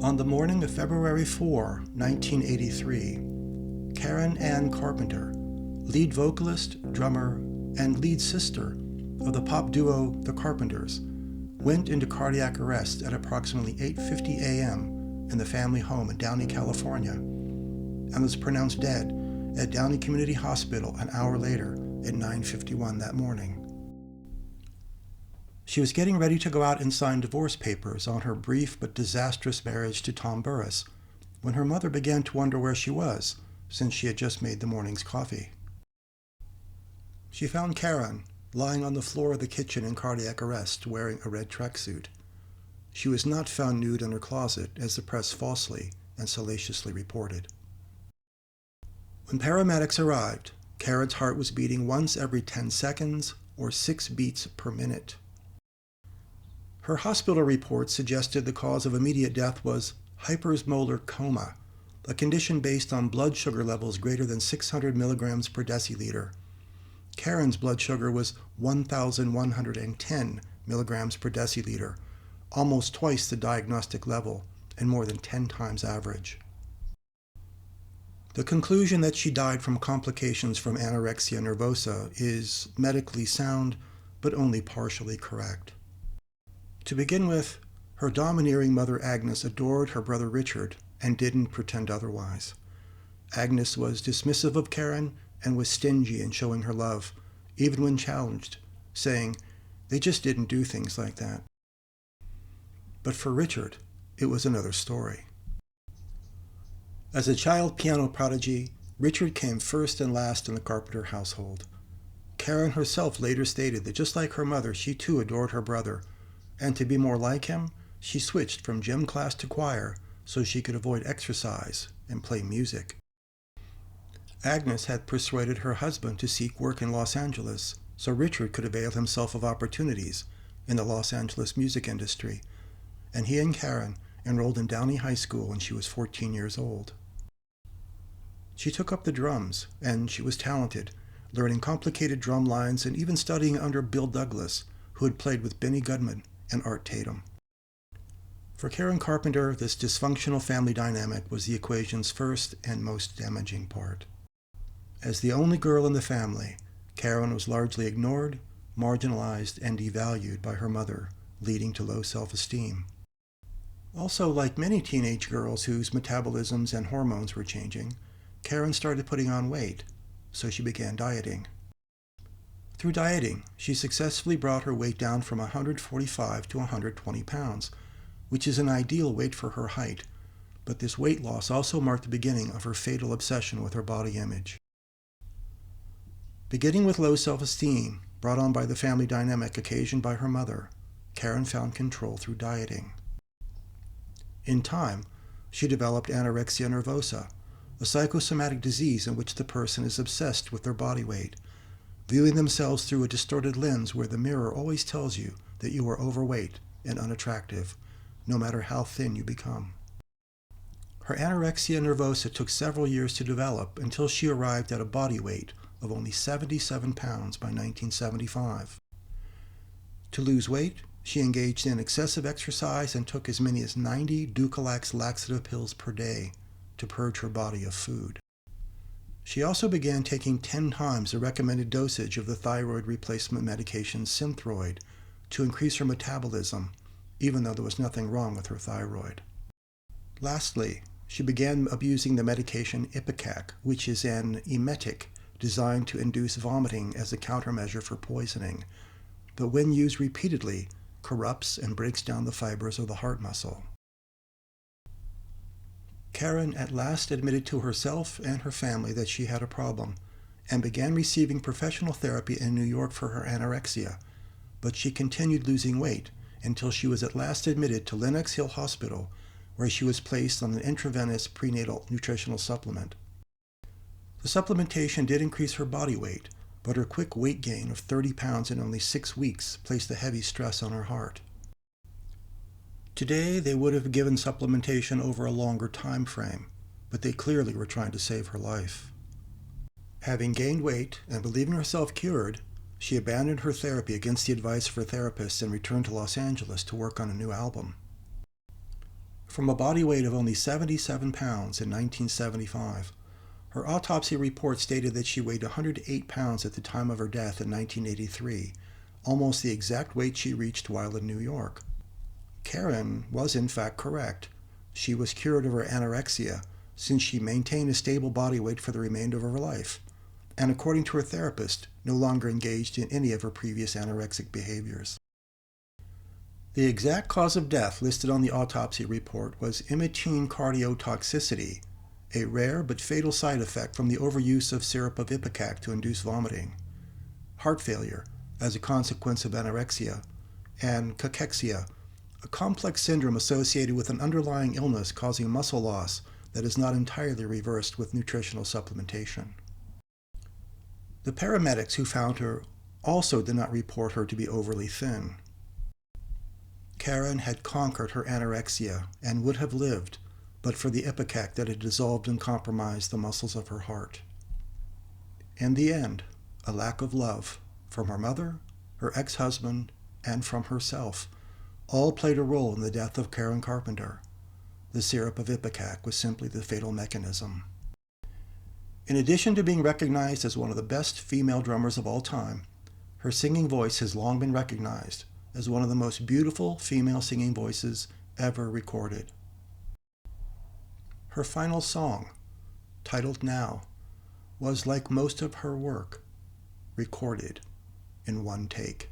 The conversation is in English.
On the morning of February 4, 1983, Karen Ann Carpenter, lead vocalist, drummer, and lead sister of the pop duo The Carpenters, went into cardiac arrest at approximately 8:50 a.m. in the family home in Downey, California, and was pronounced dead at Downey Community Hospital an hour later at 9:51 that morning. She was getting ready to go out and sign divorce papers on her brief but disastrous marriage to Tom Burris when her mother began to wonder where she was, since she had just made the morning's coffee. She found Karen lying on the floor of the kitchen in cardiac arrest, wearing a red tracksuit. She was not found nude in her closet, as the press falsely and salaciously reported. When paramedics arrived, Karen's heart was beating once every 10 seconds, or 6 beats per minute. Her hospital report suggested the cause of immediate death was hypersmolar coma, a condition based on blood sugar levels greater than 600 milligrams per deciliter. Karen's blood sugar was 1,110 milligrams per deciliter, almost twice the diagnostic level and more than 10 times average. The conclusion that she died from complications from anorexia nervosa is medically sound, but only partially correct. To begin with, her domineering mother Agnes adored her brother Richard and didn't pretend otherwise. Agnes was dismissive of Karen and was stingy in showing her love, even when challenged, saying, "They just didn't do things like that." But for Richard, it was another story. As a child piano prodigy, Richard came first and last in the Carpenter household. Karen herself later stated that just like her mother, she too adored her brother, and to be more like him, she switched from gym class to choir so she could avoid exercise and play music. Agnes had persuaded her husband to seek work in Los Angeles so Richard could avail himself of opportunities in the Los Angeles music industry, and he and Karen enrolled in Downey High School when she was 14 years old. She took up the drums, and she was talented, learning complicated drum lines and even studying under Bill Douglas, who had played with Benny Goodman and Art Tatum. For Karen Carpenter, this dysfunctional family dynamic was the equation's first and most damaging part. As the only girl in the family, Karen was largely ignored, marginalized, and devalued by her mother, leading to low self-esteem. Also, like many teenage girls whose metabolisms and hormones were changing, Karen started putting on weight, so she began dieting. Through dieting, she successfully brought her weight down from 145 to 120 pounds, which is an ideal weight for her height, but this weight loss also marked the beginning of her fatal obsession with her body image. Beginning with low self-esteem, brought on by the family dynamic occasioned by her mother, Karen found control through dieting. In time, she developed anorexia nervosa, a psychosomatic disease in which the person is obsessed with their body weight, viewing themselves through a distorted lens where the mirror always tells you that you are overweight and unattractive, no matter how thin you become. Her anorexia nervosa took several years to develop until she arrived at a body weight of only 77 pounds by 1975. To lose weight, she engaged in excessive exercise and took as many as 90 Dulcolax laxative pills per day to purge her body of food. She also began taking 10 times the recommended dosage of the thyroid replacement medication Synthroid to increase her metabolism, even though there was nothing wrong with her thyroid. Lastly, she began abusing the medication Ipecac, which is an emetic designed to induce vomiting as a countermeasure for poisoning, but when used repeatedly, corrupts and breaks down the fibers of the heart muscle. Karen at last admitted to herself and her family that she had a problem, and began receiving professional therapy in New York for her anorexia, but she continued losing weight until she was at last admitted to Lennox Hill Hospital, where she was placed on an intravenous prenatal nutritional supplement. The supplementation did increase her body weight, but her quick weight gain of 30 pounds in only 6 weeks placed a heavy stress on her heart. Today, they would have given supplementation over a longer time frame, but they clearly were trying to save her life. Having gained weight and believing herself cured, she abandoned her therapy against the advice of her therapist and returned to Los Angeles to work on a new album. From a body weight of only 77 pounds in 1975, her autopsy report stated that she weighed 108 pounds at the time of her death in 1983, almost the exact weight she reached while in New York. Karen was in fact correct. She was cured of her anorexia, since she maintained a stable body weight for the remainder of her life, and according to her therapist, no longer engaged in any of her previous anorexic behaviors. The exact cause of death listed on the autopsy report was imaging cardiotoxicity, a rare but fatal side effect from the overuse of syrup of Ipecac to induce vomiting, heart failure as a consequence of anorexia, and cachexia, a complex syndrome associated with an underlying illness causing muscle loss that is not entirely reversed with nutritional supplementation. The paramedics who found her also did not report her to be overly thin. Karen had conquered her anorexia and would have lived, but for the Ipecac that had dissolved and compromised the muscles of her heart. In the end, a lack of love from her mother, her ex-husband, and from herself all played a role in the death of Karen Carpenter. The syrup of Ipecac was simply the fatal mechanism. In addition to being recognized as one of the best female drummers of all time, her singing voice has long been recognized as one of the most beautiful female singing voices ever recorded. Her final song, titled Now, was like most of her work, recorded in one take.